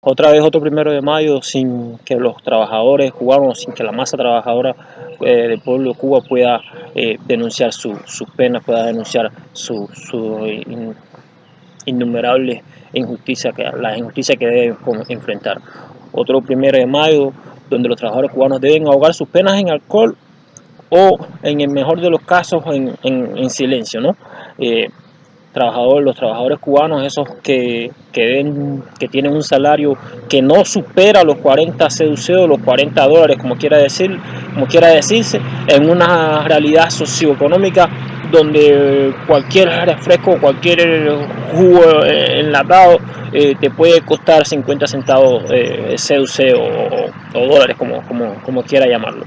Otra vez otro 1 de mayo sin que los trabajadores cubanos, sin que la masa trabajadora del pueblo de Cuba pueda denunciar sus penas, pueda denunciar sus innumerables injusticias, las injusticias que deben enfrentar. Otro 1 de mayo donde los trabajadores cubanos deben ahogar sus penas en alcohol o, en el mejor de los casos, en silencio, ¿no? Los trabajadores cubanos, esos que tienen un salario que no supera los 40 CUC, los $40, como quiera decirse, en una realidad socioeconómica donde cualquier refresco, cualquier jugo enlatado te puede costar 50 centavos CUC o dólares, como quiera llamarlo.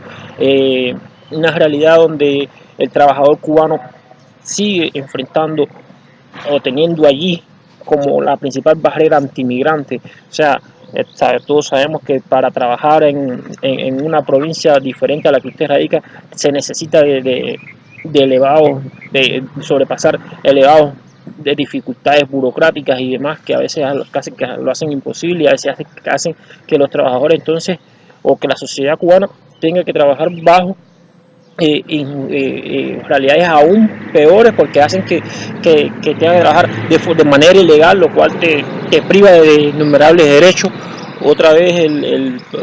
Una realidad donde el trabajador cubano sigue enfrentando o teniendo allí como la principal barrera antimigrante. O sea, todos sabemos que para trabajar en una provincia diferente a la que usted radica se necesita de sobrepasar elevados de dificultades burocráticas y demás que a veces que lo hacen imposible y a veces hacen que los trabajadores entonces o que la sociedad cubana tenga que trabajar bajo realidades aún peores porque hacen que tengan que trabajar de manera ilegal, lo cual te priva de innumerables derechos. Otra vez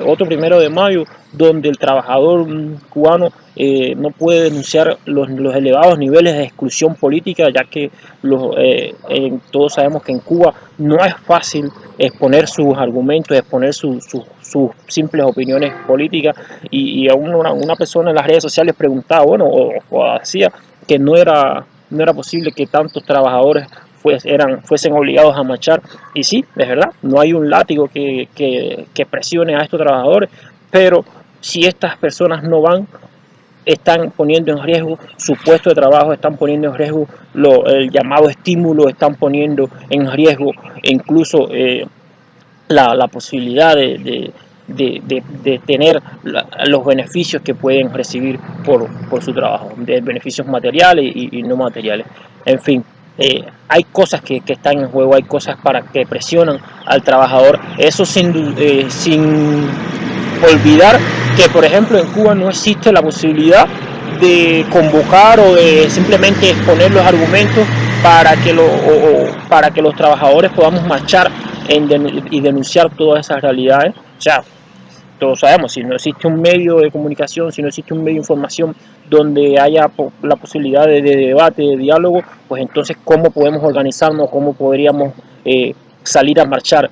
otro 1 de mayo donde el trabajador cubano no puede denunciar los elevados niveles de exclusión política, ya que todos sabemos que en Cuba no es fácil exponer sus argumentos, exponer sus simples opiniones políticas, y a una persona en las redes sociales preguntaba, bueno, o hacía que no era posible que tantos trabajadores fuesen obligados a marchar. Y sí, es verdad, no hay un látigo que presione a estos trabajadores, pero si estas personas no van, están poniendo en riesgo su puesto de trabajo, están poniendo en riesgo el llamado estímulo, están poniendo en riesgo incluso la posibilidad de tener los beneficios que pueden recibir por su trabajo, de beneficios materiales y no materiales. En fin, hay cosas que están en juego, hay cosas que presionan al trabajador, eso sin olvidar que, por ejemplo, en Cuba no existe la posibilidad de convocar o de simplemente exponer los argumentos para que los trabajadores podamos marchar y denunciar todas esas realidades. O sea, todos sabemos, si no existe un medio de comunicación, si no existe un medio de información donde haya la posibilidad de debate, de diálogo, pues entonces cómo podemos organizarnos, cómo podríamos salir a marchar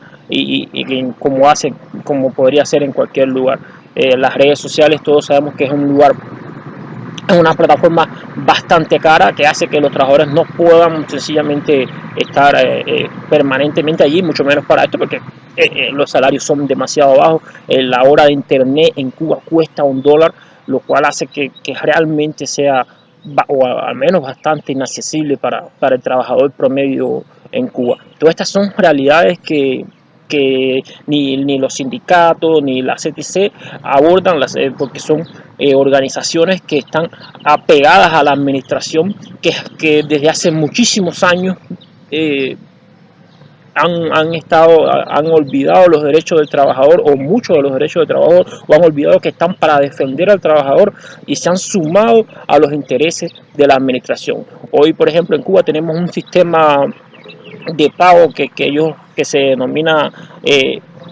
como podría ser en cualquier lugar. Las redes sociales, todos sabemos que es una plataforma bastante cara que hace que los trabajadores no puedan sencillamente estar permanentemente allí, mucho menos para esto, porque los salarios son demasiado bajos. La hora de internet en Cuba cuesta $1, lo cual hace que realmente sea, o al menos bastante inaccesible para el trabajador promedio en Cuba. Todas estas son realidades que ni los sindicatos ni la CTC abordan, porque son organizaciones que están apegadas a la administración, que desde hace muchísimos años han olvidado los derechos del trabajador, o muchos de los derechos del trabajador, o han olvidado que están para defender al trabajador y se han sumado a los intereses de la administración. Hoy, por ejemplo, en Cuba tenemos un sistema de pago que se denomina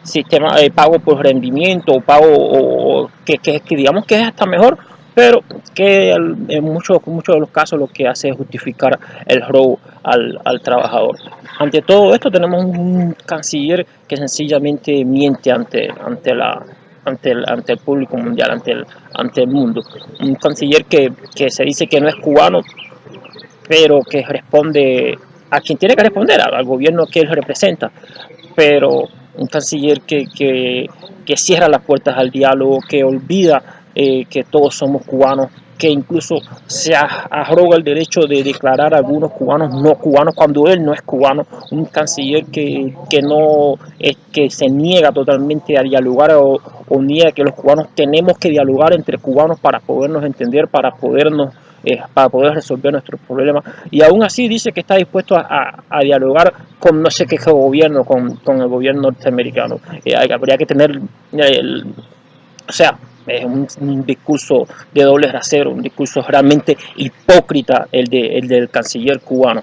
sistema de pago por rendimiento, o pago que digamos que es hasta mejor, pero que en muchos de los casos lo que hace es justificar el robo al trabajador. Ante todo esto tenemos un canciller que sencillamente miente ante el público mundial, ante el mundo. Un canciller que se dice que no es cubano, pero que responde a quien tiene que responder, al gobierno que él representa, pero un canciller que cierra las puertas al diálogo, que olvida que todos somos cubanos, que incluso se arroga el derecho de declarar a algunos cubanos no cubanos cuando él no es cubano. Un canciller que se niega totalmente a dialogar, o niega que los cubanos tenemos que dialogar entre cubanos para podernos entender, para podernos para poder resolver nuestros problemas, y aún así dice que está dispuesto a dialogar con no sé qué gobierno, con el gobierno norteamericano. Habría que tener, o sea, es un discurso de doble rasero, un discurso realmente hipócrita el del canciller cubano.